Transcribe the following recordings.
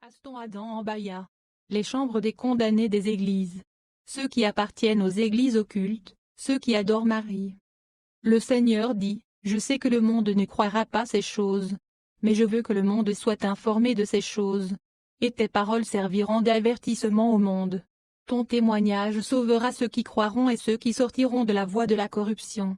Aston Adam en Bahia. Les chambres des condamnés des églises. Ceux qui appartiennent aux églises occultes, ceux qui adorent Marie. Le Seigneur dit, je sais que le monde ne croira pas ces choses. Mais je veux que le monde soit informé de ces choses. Et tes paroles serviront d'avertissement au monde. Ton témoignage sauvera ceux qui croiront et ceux qui sortiront de la voie de la corruption.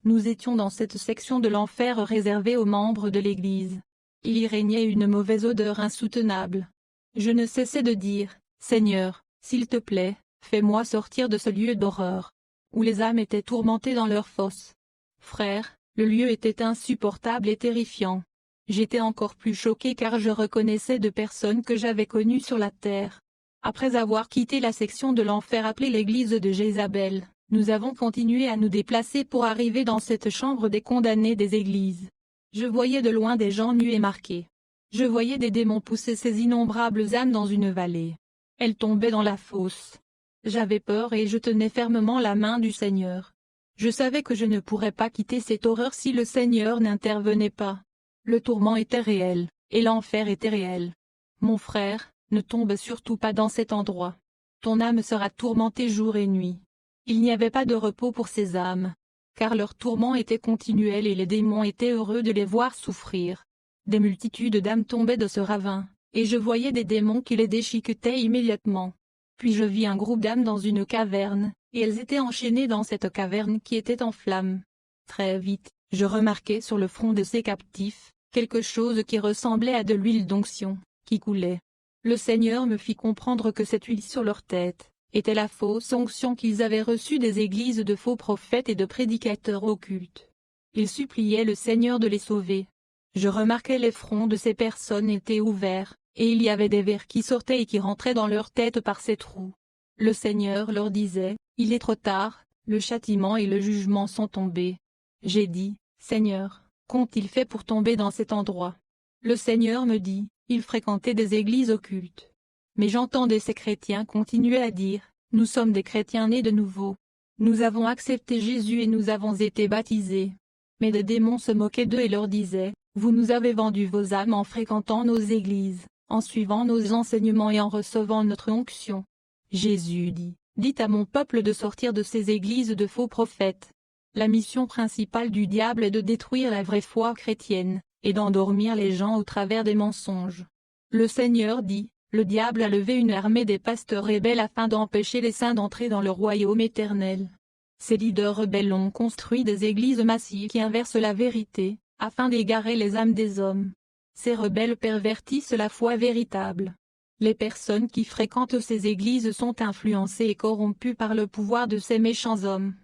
Nous étions dans cette section de l'enfer réservée aux membres de l'Église. Il y régnait une mauvaise odeur insoutenable. Je ne cessais de dire, Seigneur, s'il te plaît, fais-moi sortir de ce lieu d'horreur, où les âmes étaient tourmentées dans leurs fosses. Frère, le lieu était insupportable et terrifiant. J'étais encore plus choqué car je reconnaissais de personnes que j'avais connues sur la terre. Après avoir quitté la section de l'enfer appelée l'église de Jézabel, nous avons continué à nous déplacer pour arriver dans cette chambre des condamnés des églises. Je voyais de loin des gens nus et marqués. Je voyais des démons pousser ces innombrables âmes dans une vallée. Elles tombaient dans la fosse. J'avais peur et je tenais fermement la main du Seigneur. Je savais que je ne pourrais pas quitter cette horreur si le Seigneur n'intervenait pas. Le tourment était réel, et l'enfer était réel. Mon frère, ne tombe surtout pas dans cet endroit. Ton âme sera tourmentée jour et nuit. Il n'y avait pas de repos pour ces âmes, car leur tourment était continuel et les démons étaient heureux de les voir souffrir. Des multitudes d'âmes tombaient de ce ravin, et je voyais des démons qui les déchiquetaient immédiatement. Puis je vis un groupe d'âmes dans une caverne, et elles étaient enchaînées dans cette caverne qui était en flammes. Très vite, je remarquai sur le front de ces captifs, quelque chose qui ressemblait à de l'huile d'onction, qui coulait. Le Seigneur me fit comprendre que cette huile sur leur tête était la fausse onction qu'ils avaient reçue des églises de faux prophètes et de prédicateurs occultes. Ils suppliaient le Seigneur de les sauver. Je remarquai les fronts de ces personnes étaient ouverts, et il y avait des vers qui sortaient et qui rentraient dans leur tête par ces trous. Le Seigneur leur disait, il est trop tard, le châtiment et le jugement sont tombés. J'ai dit, Seigneur, qu'ont-ils fait pour tomber dans cet endroit? Le Seigneur me dit, ils fréquentaient des églises occultes. Mais j'entendais ces chrétiens continuer à dire, nous sommes des chrétiens nés de nouveau. Nous avons accepté Jésus et nous avons été baptisés. Mais des démons se moquaient d'eux et leur disaient, vous nous avez vendu vos âmes en fréquentant nos églises, en suivant nos enseignements et en recevant notre onction. Jésus dit, dites à mon peuple de sortir de ces églises de faux prophètes. La mission principale du diable est de détruire la vraie foi chrétienne, et d'endormir les gens au travers des mensonges. Le Seigneur dit, le diable a levé une armée des pasteurs rebelles afin d'empêcher les saints d'entrer dans le royaume éternel. Ces leaders rebelles ont construit des églises massives qui inversent la vérité, afin d'égarer les âmes des hommes. Ces rebelles pervertissent la foi véritable. Les personnes qui fréquentent ces églises sont influencées et corrompues par le pouvoir de ces méchants hommes.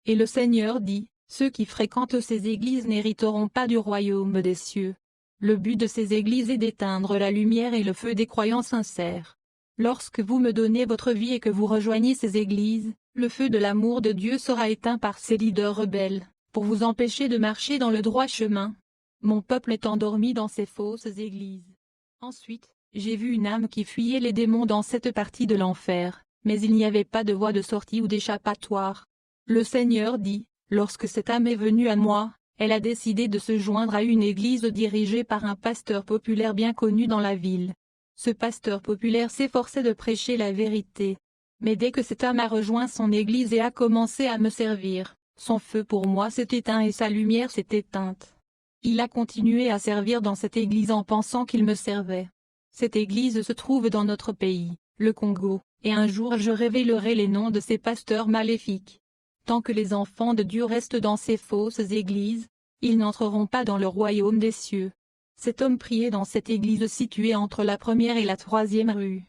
Et le Seigneur dit, ceux qui fréquentent ces églises n'hériteront pas du royaume des cieux. Le but de ces églises est d'éteindre la lumière et le feu des croyants sincères. Lorsque vous me donnez votre vie et que vous rejoignez ces églises, le feu de l'amour de Dieu sera éteint par ces leaders rebelles, pour vous empêcher de marcher dans le droit chemin. Mon peuple est endormi dans ces fausses églises. Ensuite, j'ai vu une âme qui fuyait les démons dans cette partie de l'enfer, mais il n'y avait pas de voie de sortie ou d'échappatoire. Le Seigneur dit, lorsque cette âme est venue à moi, elle a décidé de se joindre à une église dirigée par un pasteur populaire bien connu dans la ville. Ce pasteur populaire s'efforçait de prêcher la vérité. Mais dès que cette âme a rejoint son église et a commencé à me servir, son feu pour moi s'est éteint et sa lumière s'est éteinte. Il a continué à servir dans cette église en pensant qu'il me servait. Cette église se trouve dans notre pays, le Congo, et un jour je révélerai les noms de ces pasteurs maléfiques. Tant que les enfants de Dieu restent dans ces fausses églises, ils n'entreront pas dans le royaume des cieux. Cet homme priait dans cette église située entre la première et la troisième rue.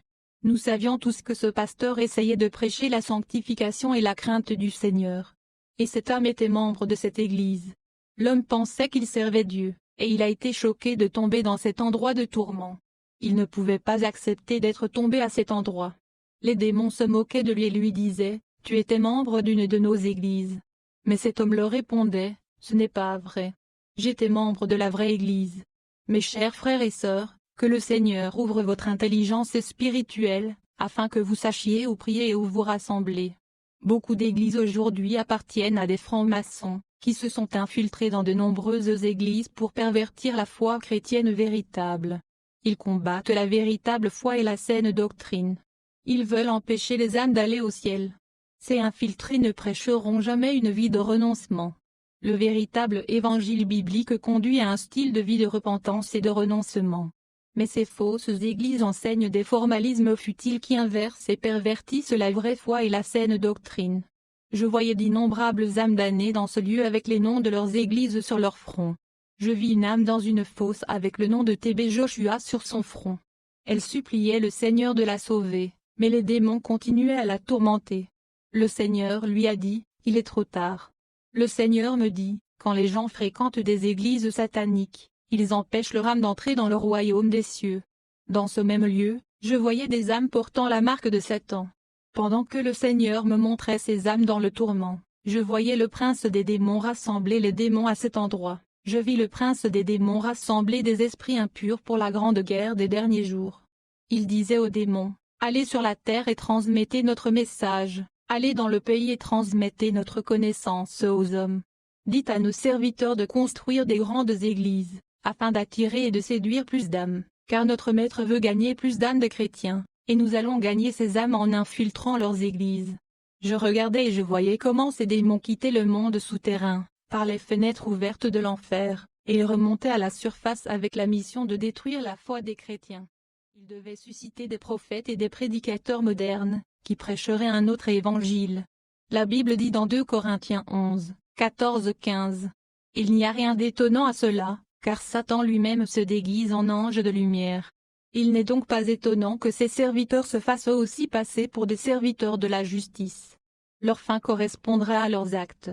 Nous savions tous que ce pasteur essayait de prêcher la sanctification et la crainte du Seigneur. Et cet homme était membre de cette église. L'homme pensait qu'il servait Dieu, et il a été choqué de tomber dans cet endroit de tourment. Il ne pouvait pas accepter d'être tombé à cet endroit. Les démons se moquaient de lui et lui disaient, tu étais membre d'une de nos églises. Mais cet homme leur répondait, ce n'est pas vrai. J'étais membre de la vraie église. Mes chers frères et sœurs, que le Seigneur ouvre votre intelligence spirituelle, afin que vous sachiez où prier et où vous rassembler. Beaucoup d'églises aujourd'hui appartiennent à des francs-maçons, qui se sont infiltrés dans de nombreuses églises pour pervertir la foi chrétienne véritable. Ils combattent la véritable foi et la saine doctrine. Ils veulent empêcher les âmes d'aller au ciel. Ces infiltrés ne prêcheront jamais une vie de renoncement. Le véritable évangile biblique conduit à un style de vie de repentance et de renoncement. Mais ces fausses églises enseignent des formalismes futiles qui inversent et pervertissent la vraie foi et la saine doctrine. Je voyais d'innombrables âmes damnées dans ce lieu avec les noms de leurs églises sur leur front. Je vis une âme dans une fosse avec le nom de TB Joshua sur son front. Elle suppliait le Seigneur de la sauver, mais les démons continuaient à la tourmenter. Le Seigneur lui a dit, « Il est trop tard. » Le Seigneur me dit, quand les gens fréquentent des églises sataniques, ils empêchent leur âme d'entrer dans le royaume des cieux. Dans ce même lieu, je voyais des âmes portant la marque de Satan. Pendant que le Seigneur me montrait ces âmes dans le tourment, je voyais le prince des démons rassembler les démons à cet endroit. Je vis le prince des démons rassembler des esprits impurs pour la grande guerre des derniers jours. Il disait aux démons, « Allez sur la terre et transmettez notre message, allez dans le pays et transmettez notre connaissance aux hommes. Dites à nos serviteurs de construire des grandes églises, afin d'attirer et de séduire plus d'âmes, car notre Maître veut gagner plus d'âmes de chrétiens, et nous allons gagner ces âmes en infiltrant leurs églises. » Je regardais et je voyais comment ces démons quittaient le monde souterrain, par les fenêtres ouvertes de l'enfer, et remontaient à la surface avec la mission de détruire la foi des chrétiens. Ils devaient susciter des prophètes et des prédicateurs modernes, qui prêcheraient un autre évangile. La Bible dit dans 2 Corinthiens 11, 14-15. Il n'y a rien d'étonnant à cela, car Satan lui-même se déguise en ange de lumière. Il n'est donc pas étonnant que ses serviteurs se fassent eux aussi passer pour des serviteurs de la justice. Leur fin correspondra à leurs actes.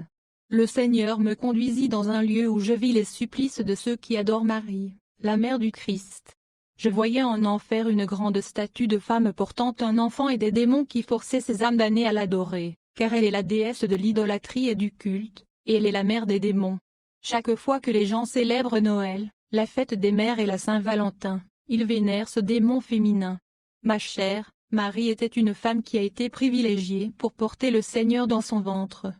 Le Seigneur me conduisit dans un lieu où je vis les supplices de ceux qui adorent Marie, la mère du Christ. Je voyais en enfer une grande statue de femme portant un enfant et des démons qui forçaient ces âmes damnées à l'adorer, car elle est la déesse de l'idolâtrie et du culte, et elle est la mère des démons. Chaque fois que les gens célèbrent Noël, la fête des mères et la Saint-Valentin, ils vénèrent ce démon féminin. Ma chère, Marie était une femme qui a été privilégiée pour porter le Seigneur dans son ventre.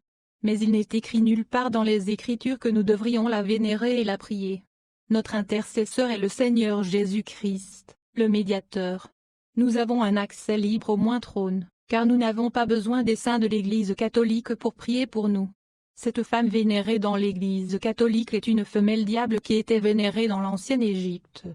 Mais il n'est écrit nulle part dans les Écritures que nous devrions la vénérer et la prier. Notre intercesseur est le Seigneur Jésus-Christ, le médiateur. Nous avons un accès libre au moins trône, car nous n'avons pas besoin des saints de l'Église catholique pour prier pour nous. Cette femme vénérée dans l'Église catholique est une femelle diable qui était vénérée dans l'ancienne Égypte.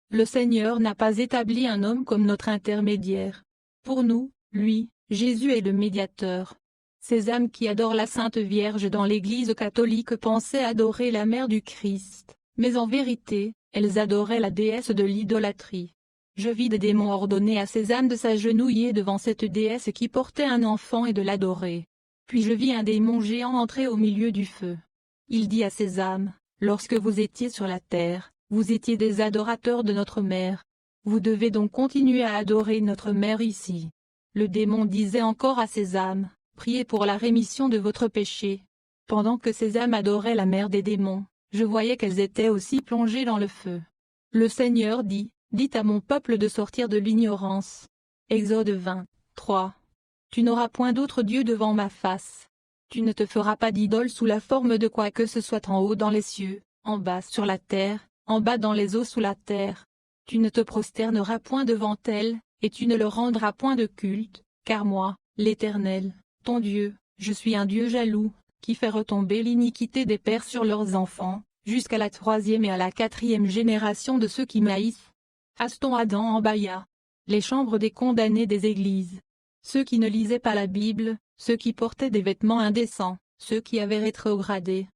Le Seigneur n'a pas établi un homme comme notre intermédiaire. Pour nous, lui, Jésus est le médiateur. Ces âmes qui adorent la Sainte Vierge dans l'Église catholique pensaient adorer la mère du Christ, mais en vérité, elles adoraient la déesse de l'idolâtrie. Je vis des démons ordonner à ces âmes de s'agenouiller devant cette déesse qui portait un enfant et de l'adorer. Puis je vis un démon géant entrer au milieu du feu. Il dit à ces âmes, « Lorsque vous étiez sur la terre, vous étiez des adorateurs de notre mère. Vous devez donc continuer à adorer notre mère ici. » Le démon disait encore à ces âmes, « Priez pour la rémission de votre péché. » Pendant que ces âmes adoraient la mère des démons, je voyais qu'elles étaient aussi plongées dans le feu. Le Seigneur dit, « Dites à mon peuple de sortir de l'ignorance. » Exode 20, 3. Tu n'auras point d'autre Dieu devant ma face. Tu ne te feras pas d'idole sous la forme de quoi que ce soit en haut dans les cieux, en bas sur la terre, en bas dans les eaux sous la terre. Tu ne te prosterneras point devant elle, et tu ne leur rendras point de culte, car moi, l'Éternel, ton Dieu, je suis un Dieu jaloux, qui fait retomber l'iniquité des pères sur leurs enfants, jusqu'à la 3e et à la 4e génération de ceux qui m'haïssent. Aston Adam en Baya. Les chambres des condamnés des églises. Ceux qui ne lisaient pas la Bible, ceux qui portaient des vêtements indécents, ceux qui avaient rétrogradé.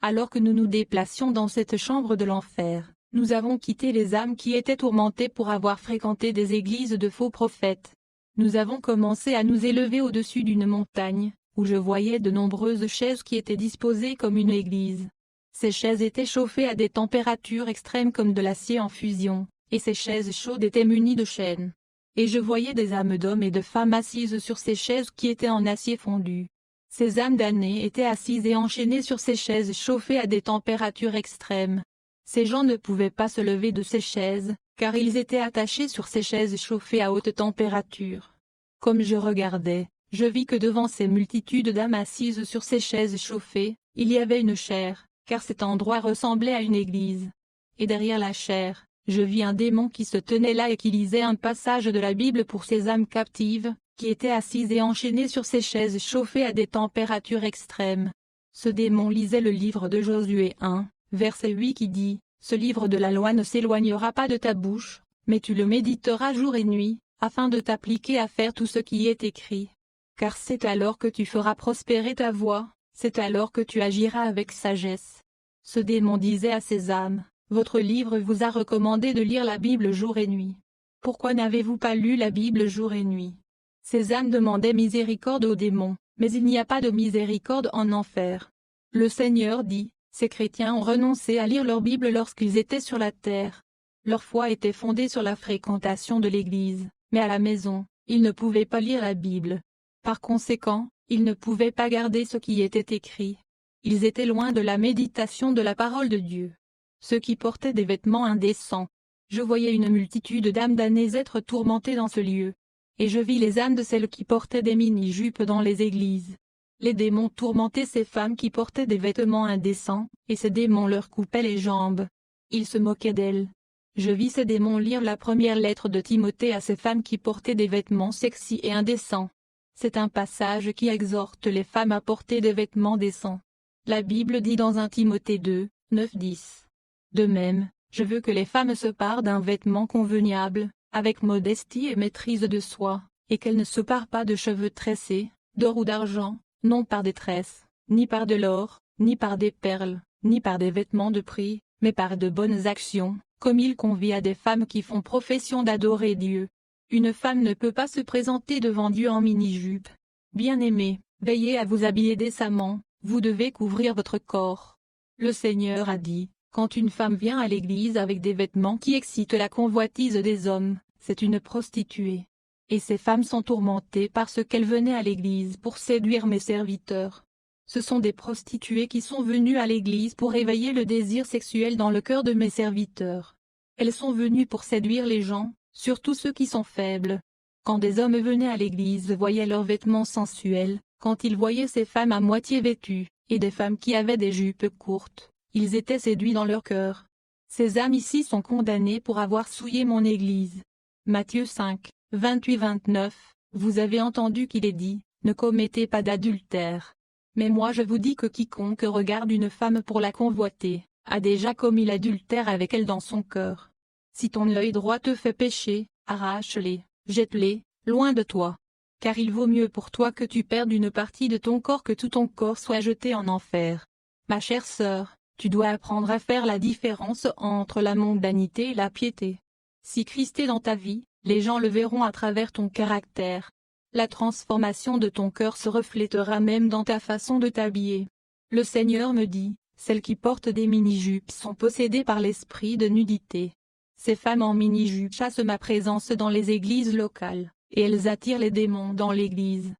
Alors que nous nous déplacions dans cette chambre de l'enfer, nous avons quitté les âmes qui étaient tourmentées pour avoir fréquenté des églises de faux prophètes. Nous avons commencé à nous élever au-dessus d'une montagne, où je voyais de nombreuses chaises qui étaient disposées comme une église. Ces chaises étaient chauffées à des températures extrêmes comme de l'acier en fusion, et ces chaises chaudes étaient munies de chaînes. Et je voyais des âmes d'hommes et de femmes assises sur ces chaises qui étaient en acier fondu. Ces âmes damnées étaient assises et enchaînées sur ces chaises chauffées à des températures extrêmes. Ces gens ne pouvaient pas se lever de ces chaises, car ils étaient attachés sur ces chaises chauffées à haute température. Comme je regardais, je vis que devant ces multitudes d'âmes assises sur ces chaises chauffées, il y avait une chaire, car cet endroit ressemblait à une église. Et derrière la chaire, je vis un démon qui se tenait là et qui lisait un passage de la Bible pour ces âmes captives, qui étaient assises et enchaînées sur ces chaises chauffées à des températures extrêmes. Ce démon lisait le livre de Josué 1, verset 8 qui dit, « Ce livre de la loi ne s'éloignera pas de ta bouche, mais tu le méditeras jour et nuit, afin de t'appliquer à faire tout ce qui y est écrit. Car c'est alors que tu feras prospérer ta voie, c'est alors que tu agiras avec sagesse. » Ce démon disait à ces âmes, « Votre livre vous a recommandé de lire la Bible jour et nuit. Pourquoi n'avez-vous pas lu la Bible jour et nuit ?» Ces âmes demandaient miséricorde au démon, mais il n'y a pas de miséricorde en enfer. Le Seigneur dit, ces chrétiens ont renoncé à lire leur Bible lorsqu'ils étaient sur la terre. Leur foi était fondée sur la fréquentation de l'Église, mais à la maison, ils ne pouvaient pas lire la Bible. Par conséquent, ils ne pouvaient pas garder ce qui était écrit. Ils étaient loin de la méditation de la parole de Dieu. Ceux qui portaient des vêtements indécents. Je voyais une multitude d'âmes damnées être tourmentées dans ce lieu. Et je vis les âmes de celles qui portaient des mini-jupes dans les églises. Les démons tourmentaient ces femmes qui portaient des vêtements indécents, et ces démons leur coupaient les jambes. Ils se moquaient d'elles. Je vis ces démons lire la première lettre de Timothée à ces femmes qui portaient des vêtements sexy et indécents. C'est un passage qui exhorte les femmes à porter des vêtements décents. La Bible dit dans 1 Timothée 2, 9-10. De même, je veux que les femmes se parent d'un vêtement convenable, avec modestie et maîtrise de soi, et qu'elles ne se parent pas de cheveux tressés, d'or ou d'argent, non par des tresses, ni par de l'or, ni par des perles, ni par des vêtements de prix, mais par de bonnes actions, comme il convient à des femmes qui font profession d'adorer Dieu. Une femme ne peut pas se présenter devant Dieu en mini-jupe. Bien-aimés, veillez à vous habiller décemment, vous devez couvrir votre corps. Le Seigneur a dit, quand une femme vient à l'église avec des vêtements qui excitent la convoitise des hommes, c'est une prostituée. Et ces femmes sont tourmentées parce qu'elles venaient à l'église pour séduire mes serviteurs. Ce sont des prostituées qui sont venues à l'église pour éveiller le désir sexuel dans le cœur de mes serviteurs. Elles sont venues pour séduire les gens, surtout ceux qui sont faibles. Quand des hommes venaient à l'église voyaient leurs vêtements sensuels, quand ils voyaient ces femmes à moitié vêtues, et des femmes qui avaient des jupes courtes, ils étaient séduits dans leur cœur. Ces âmes ici sont condamnées pour avoir souillé mon église. Matthieu 5, 28-29, vous avez entendu qu'il est dit, ne commettez pas d'adultère. Mais moi je vous dis que quiconque regarde une femme pour la convoiter, a déjà commis l'adultère avec elle dans son cœur. Si ton œil droit te fait pécher, arrache-les, jette-les, loin de toi. Car il vaut mieux pour toi que tu perdes une partie de ton corps que tout ton corps soit jeté en enfer. Ma chère sœur, tu dois apprendre à faire la différence entre la mondanité et la piété. Si Christ est dans ta vie, les gens le verront à travers ton caractère. La transformation de ton cœur se reflétera même dans ta façon de t'habiller. Le Seigneur me dit, celles qui portent des mini-jupes sont possédées par l'esprit de nudité. Ces femmes en mini-jupe chassent ma présence dans les églises locales, et elles attirent les démons dans l'église.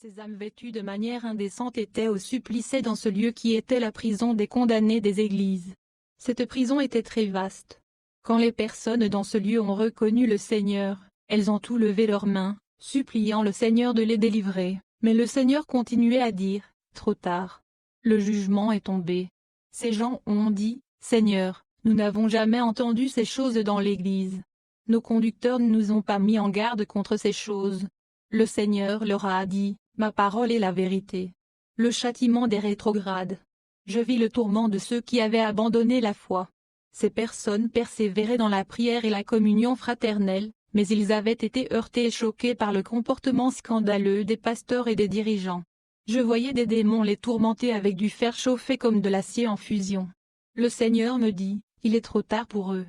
Ces âmes vêtues de manière indécente étaient au supplice dans ce lieu qui était la prison des condamnés des églises. Cette prison était très vaste. Quand les personnes dans ce lieu ont reconnu le Seigneur, elles ont tout levé leurs mains, suppliant le Seigneur de les délivrer, mais le Seigneur continuait à dire, trop tard. Le jugement est tombé. Ces gens ont dit, Seigneur, nous n'avons jamais entendu ces choses dans l'Église. Nos conducteurs ne nous ont pas mis en garde contre ces choses. Le Seigneur leur a dit, ma parole est la vérité. Le châtiment des rétrogrades. Je vis le tourment de ceux qui avaient abandonné la foi. Ces personnes persévéraient dans la prière et la communion fraternelle, mais ils avaient été heurtés et choqués par le comportement scandaleux des pasteurs et des dirigeants. Je voyais des démons les tourmenter avec du fer chauffé comme de l'acier en fusion. Le Seigneur me dit, il est trop tard pour eux.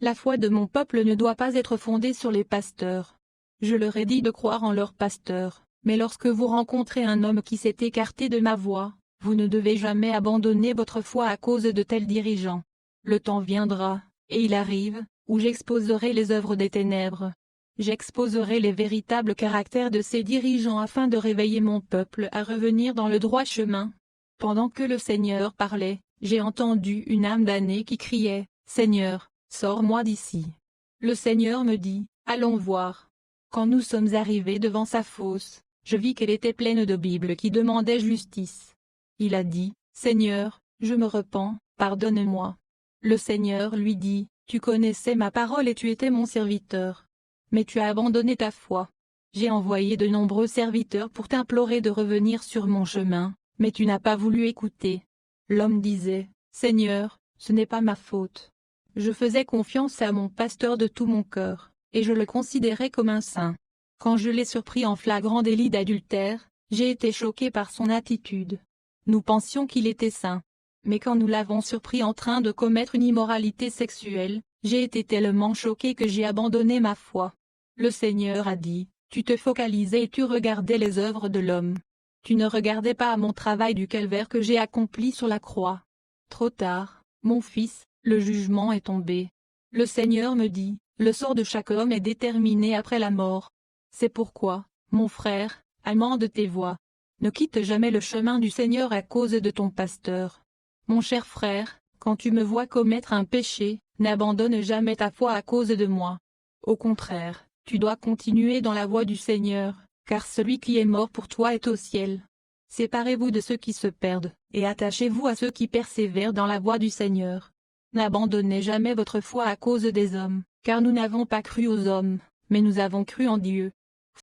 La foi de mon peuple ne doit pas être fondée sur les pasteurs. Je leur ai dit de croire en leurs pasteurs, mais lorsque vous rencontrez un homme qui s'est écarté de ma voie, vous ne devez jamais abandonner votre foi à cause de tels dirigeants. Le temps viendra, et il arrive, où j'exposerai les œuvres des ténèbres. J'exposerai les véritables caractères de ces dirigeants afin de réveiller mon peuple à revenir dans le droit chemin. Pendant que le Seigneur parlait, j'ai entendu une âme damnée qui criait, « Seigneur, sors-moi d'ici !» Le Seigneur me dit, « Allons voir. » Quand nous sommes arrivés devant sa fosse, je vis qu'elle était pleine de Bibles qui demandaient justice. Il a dit, « Seigneur, je me repens, pardonne-moi. » Le Seigneur lui dit, Tu connaissais ma parole et tu étais mon serviteur. Mais tu as abandonné ta foi. J'ai envoyé de nombreux serviteurs pour t'implorer de revenir sur mon chemin, mais tu n'as pas voulu écouter. L'homme disait, Seigneur, ce n'est pas ma faute. Je faisais confiance à mon pasteur de tout mon cœur, et je le considérais comme un saint. Quand je l'ai surpris en flagrant délit d'adultère, j'ai été choqué par son attitude. Nous pensions qu'il était saint. Mais quand nous l'avons surpris en train de commettre une immoralité sexuelle, j'ai été tellement choqué que j'ai abandonné ma foi. Le Seigneur a dit, tu te focalisais et tu regardais les œuvres de l'homme. Tu ne regardais pas à mon travail du calvaire que j'ai accompli sur la croix. Trop tard, mon fils, le jugement est tombé. Le Seigneur me dit, le sort de chaque homme est déterminé après la mort. C'est pourquoi, mon frère, amende tes voies. Ne quitte jamais le chemin du Seigneur à cause de ton pasteur. Mon cher frère, quand tu me vois commettre un péché, n'abandonne jamais ta foi à cause de moi. Au contraire, tu dois continuer dans la voie du Seigneur, car celui qui est mort pour toi est au ciel. Séparez-vous de ceux qui se perdent, et attachez-vous à ceux qui persévèrent dans la voie du Seigneur. N'abandonnez jamais votre foi à cause des hommes, car nous n'avons pas cru aux hommes, mais nous avons cru en Dieu.